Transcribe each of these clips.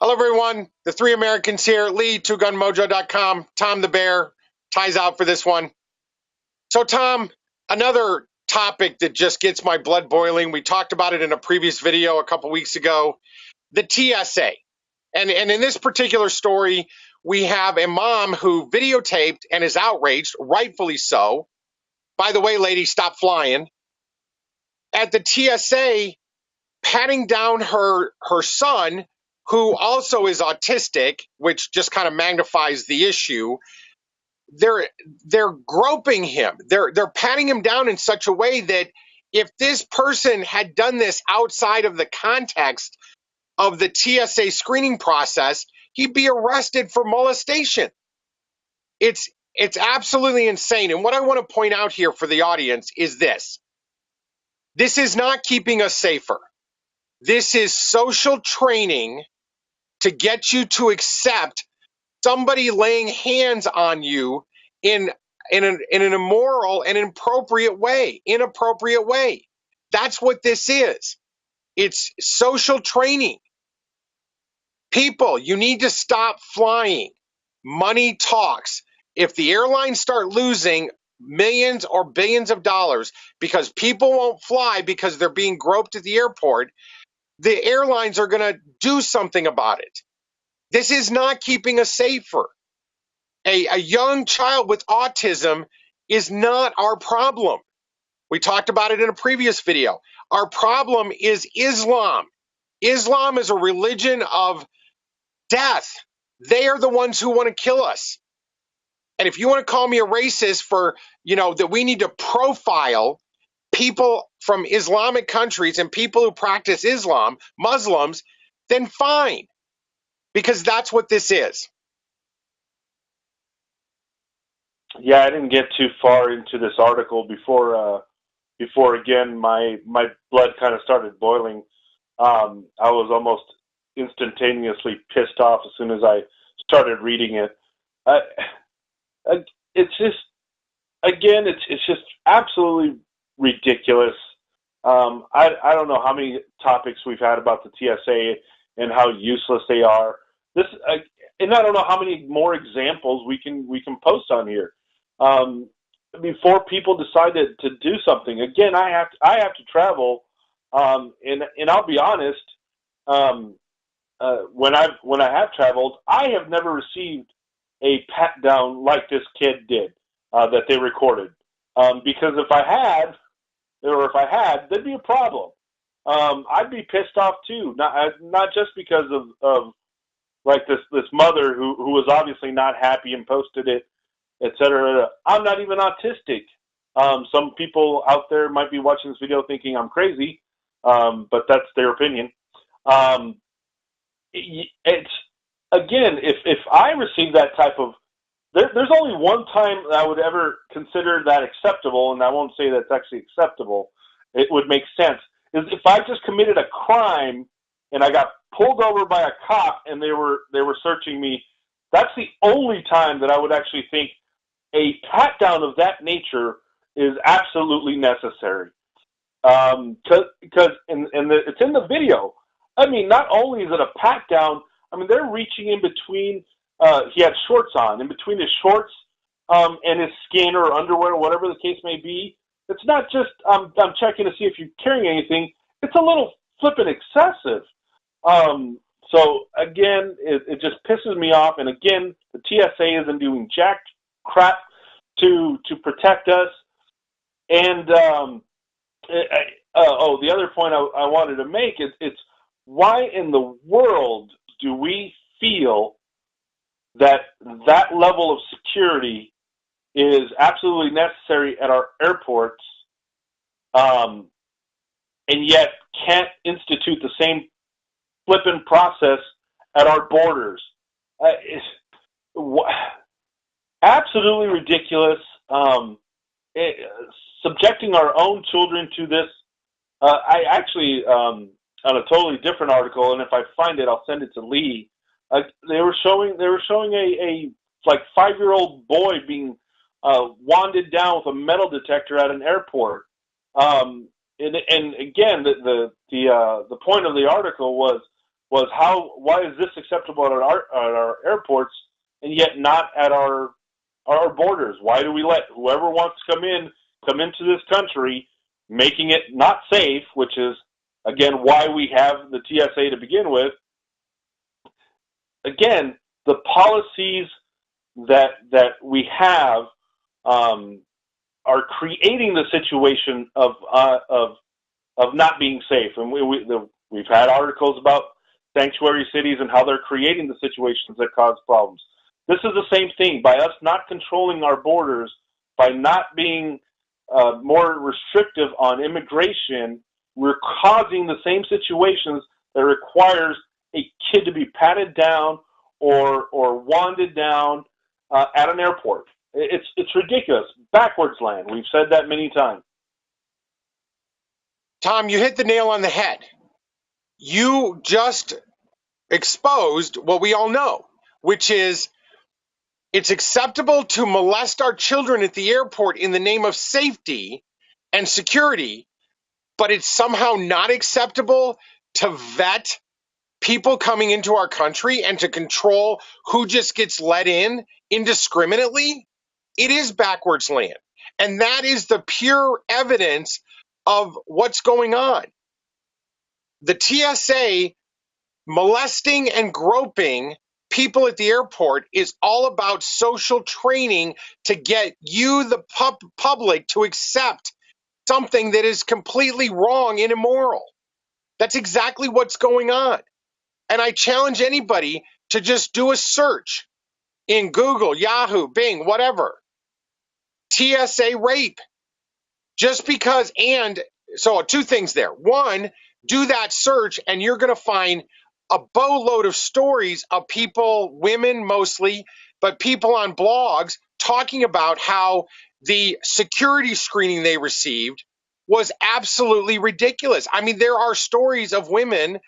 Hello, everyone. The three Americans here, Lee, twogunmojo.com, Tom the Bear, ties out for this one. So, Tom, another topic that just gets my blood boiling. We talked about it in a previous video a couple weeks ago, the TSA. And in this particular story, we have a mom who videotaped and is outraged, rightfully so. By the way, lady, stop flying. At the TSA, patting down her son, who also is autistic, which just kind of magnifies the issue. They're groping him. They're patting him down in such a way that if this person had done this outside of the context of the TSA screening process, he'd be arrested for molestation. It's absolutely insane. And what I want to point out here for the audience is this. This is not keeping us safer. This is social training to get you to accept somebody laying hands on you in an immoral and inappropriate way. That's what this is. It's social training. People, you need to stop flying. Money talks. If the airlines start losing millions or billions of dollars because people won't fly because they're being groped at the airport, the airlines are going to do something about it. This is not keeping us safer. A young child with autism is not our problem. We talked about it in a previous video. Our problem is Islam. Islam is a religion of death. They are the ones who want to kill us. And if you want to call me a racist for, that we need to profile people from Islamic countries and people who practice Islam, Muslims, then fine. Because that's what this is. Yeah, I didn't get too far into this article before again my blood kind of started boiling. I was almost instantaneously pissed off as soon as I started reading it. It's just absolutely ridiculous. I don't know how many topics we've had about the TSA and how useless they are. And I don't know how many more examples we can post on here. Before people decide to do something. Again, I have to travel, and I'll be honest. When I have traveled, I have never received a pat down like this kid did that they recorded. Because if I had, there'd be a problem. I'd be pissed off too. Not just because of like this mother who was obviously not happy and posted it, etc. I'm not even autistic. Some people out there might be watching this video thinking I'm crazy, but that's their opinion. It's again, if I receive that type of, there's only one time I would ever consider that acceptable, and I won't say that's actually acceptable. It would make sense. Is if I just committed a crime and I got pulled over by a cop and they were searching me. That's the only time that I would actually think a pat down of that nature is absolutely necessary. Because it's in the video. I mean, not only is it a pat down, I mean, they're reaching in between, he had shorts on, in between his shorts and his skin or underwear, or whatever the case may be. It's not just, I'm checking to see if you're carrying anything. It's a little flippin' excessive. So, again, it just pisses me off. And, again, the TSA isn't doing jack crap to protect us. And, the other point I wanted to make is it's why in the world do we feel that level of security is absolutely necessary at our airports, and yet can't institute the same flippin' process at our borders? It's absolutely ridiculous. Subjecting our own children to this. I actually, on a totally different article, and if I find it, I'll send it to Lee. They were showing a like 5-year-old boy being wanded down with a metal detector at an airport. And again, the point of the article was was why is this acceptable at our airports and yet not at our borders? Why do we let whoever wants to come into this country, making it not safe, which is, again, why we have the TSA to begin with. Again, the policies that we have are creating the situation of not being safe, and we've had articles about sanctuary cities and how they're creating the situations that cause problems. This is the same thing. By us not controlling our borders, by not being more restrictive on immigration, we're causing the same situations that requires a kid to be patted down or wanded down at an airport. It's ridiculous. Backwards land. We've said that many times. Tom, you hit the nail on the head. You just exposed what we all know, which is it's acceptable to molest our children at the airport in the name of safety and security, but it's somehow not acceptable to vet people coming into our country and to control who just gets let in indiscriminately. It is backwards land. And that is the pure evidence of what's going on. The TSA molesting and groping people at the airport is all about social training to get you, the public, to accept something that is completely wrong and immoral. That's exactly what's going on. And I challenge anybody to just do a search in Google, Yahoo, Bing, whatever. TSA rape. Just because, and so two things there. One, do that search and you're going to find a boatload of stories of people, women mostly, but people on blogs talking about how the security screening they received was absolutely ridiculous. I mean, there are stories of women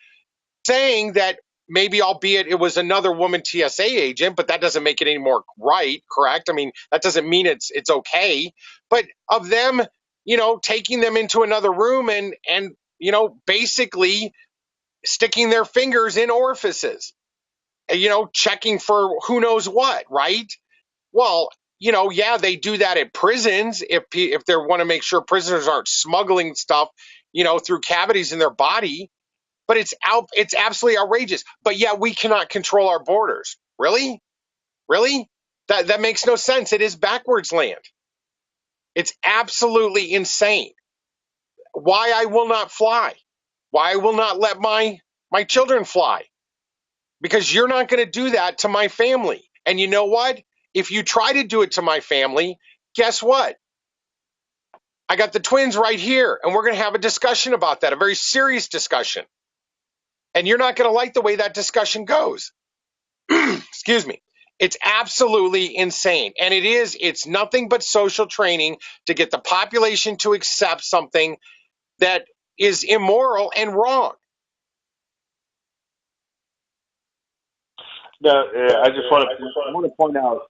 saying that maybe, albeit it was another woman TSA agent, but that doesn't make it any more right, correct? I mean, that doesn't mean it's okay. But of them, taking them into another room and basically sticking their fingers in orifices, checking for who knows what, right? Well, yeah, they do that at prisons if they want to make sure prisoners aren't smuggling stuff, through cavities in their body. But it's absolutely outrageous. But yeah, we cannot control our borders. Really? Really? That makes no sense. It is backwards land. It's absolutely insane. Why I will not fly. Why I will not let my children fly. Because you're not going to do that to my family. And you know what? If you try to do it to my family, guess what? I got the twins right here, and we're going to have a discussion about that, a very serious discussion. And you're not going to like the way that discussion goes. Excuse me. It's absolutely insane. And it's nothing but social training to get the population to accept something that is immoral and wrong. No, I just want to point out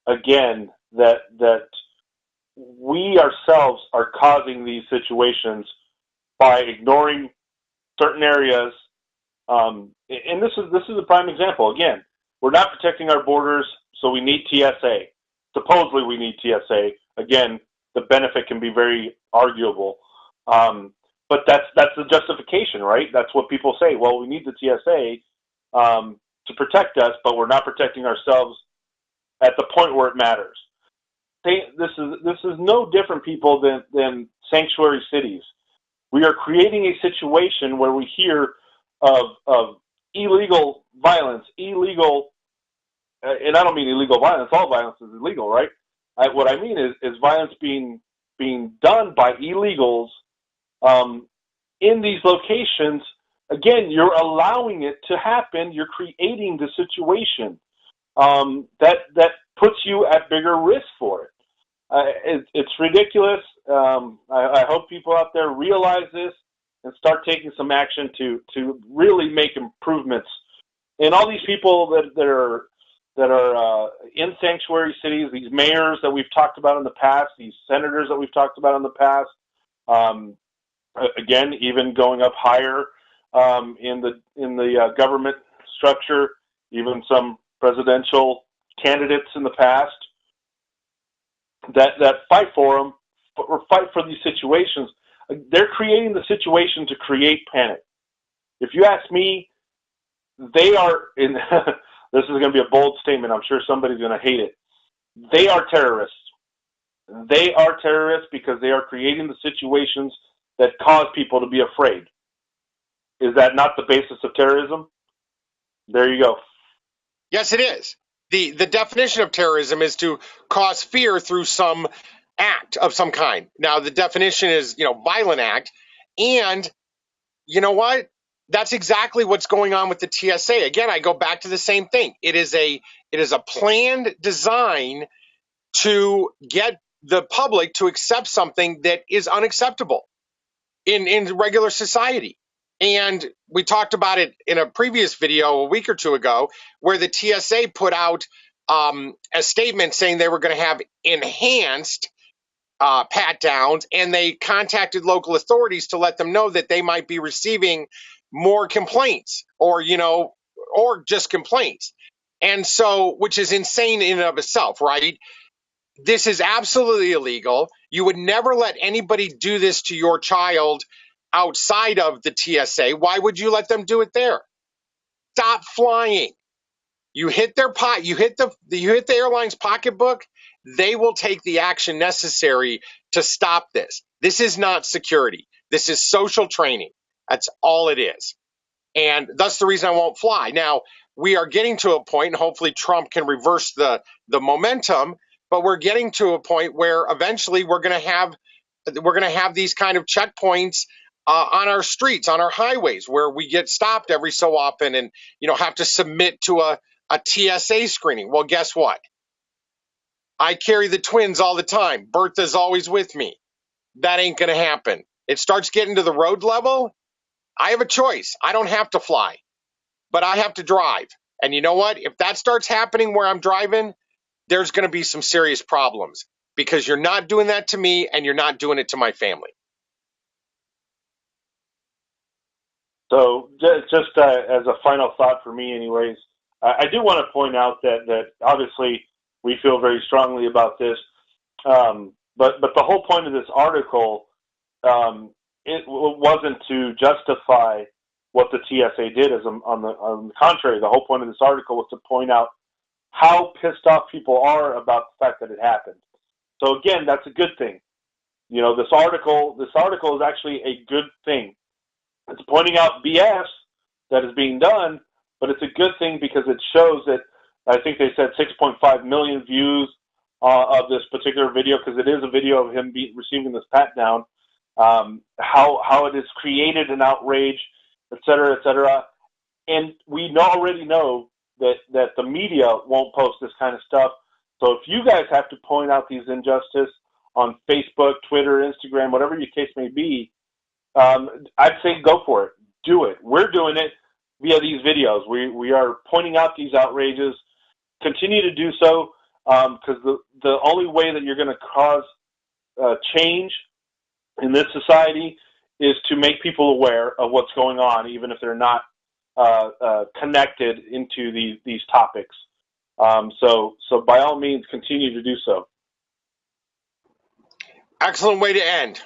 again that we ourselves are causing these situations by ignoring certain areas. And this is a prime example. Again, we're not protecting our borders, so we need TSA. Supposedly we need TSA. Again, the benefit can be very arguable. But that's the justification, right? That's what people say. Well, we need the TSA to protect us, but we're not protecting ourselves at the point where it matters. This is no different, people, than sanctuary cities. We are creating a situation where we hear of illegal violence, and I don't mean illegal violence. All violence is illegal, right? What I mean is violence being done by illegals in these locations. Again, you're allowing it to happen. You're creating the situation that puts you at bigger risk for it. It's ridiculous. I hope people out there realize this and start taking some action to really make improvements. And all these people that are in sanctuary cities, these mayors that we've talked about in the past, these senators that we've talked about in the past, again, even going up higher, in the government structure, even some presidential candidates in the past that fight for them or fight for these situations. They're creating the situation to create panic. If you ask me, they are in. This is going to be a bold statement. I'm sure somebody's going to hate it. They are terrorists. They are terrorists because they are creating the situations that cause people to be afraid. Is that not the basis of terrorism? There you go. Yes, it is. The definition of terrorism is to cause fear through some act of some kind. Now, the definition is, violent act. And you know what? That's exactly what's going on with the TSA. Again, I go back to the same thing. It is a planned design to get the public to accept something that is unacceptable in regular society. And we talked about it in a previous video a week or two ago, where the TSA put out a statement saying they were going to have enhanced pat downs, and they contacted local authorities to let them know that they might be receiving more complaints, or just complaints. And so, which is insane in and of itself, right? This is absolutely illegal. You would never let anybody do this to your child outside of the TSA. Why would you let them do it there? Stop flying. You hit their you hit the airline's pocketbook, they will take the action necessary to stop this. This is not security. This is social training. That's all it is. And that's the reason I won't fly. Now, we are getting to a point, and hopefully Trump can reverse the momentum, but we're getting to a point where eventually we're going to have these kind of checkpoints on our streets, on our highways, where we get stopped every so often and have to submit to a TSA screening. Well, guess what? I carry the twins all the time. Bertha's always with me. That ain't going to happen. It starts getting to the road level. I have a choice. I don't have to fly, but I have to drive. And you know what? If that starts happening where I'm driving, there's going to be some serious problems, because you're not doing that to me and you're not doing it to my family. So just as a final thought for me anyways, I do want to point out that obviously we feel very strongly about this, but the whole point of this article, it wasn't to justify what the TSA did. On the contrary, the whole point of this article was to point out how pissed off people are about the fact that it happened. So again, that's a good thing. This article is actually a good thing. It's pointing out BS that is being done, but it's a good thing because it shows that, I think they said 6.5 million views of this particular video, because it is a video of him receiving this pat down, how it has created an outrage, et cetera, and we already know that the media won't post this kind of stuff. So if you guys have to point out these injustices on Facebook, Twitter, Instagram, whatever your case may be, I'd say go for it. Do it. We're doing it via these videos. We are pointing out these outrages. Continue to do so, because the only way that you're going to cause change in this society is to make people aware of what's going on, even if they're not connected into these topics. So by all means, continue to do so. Excellent way to end.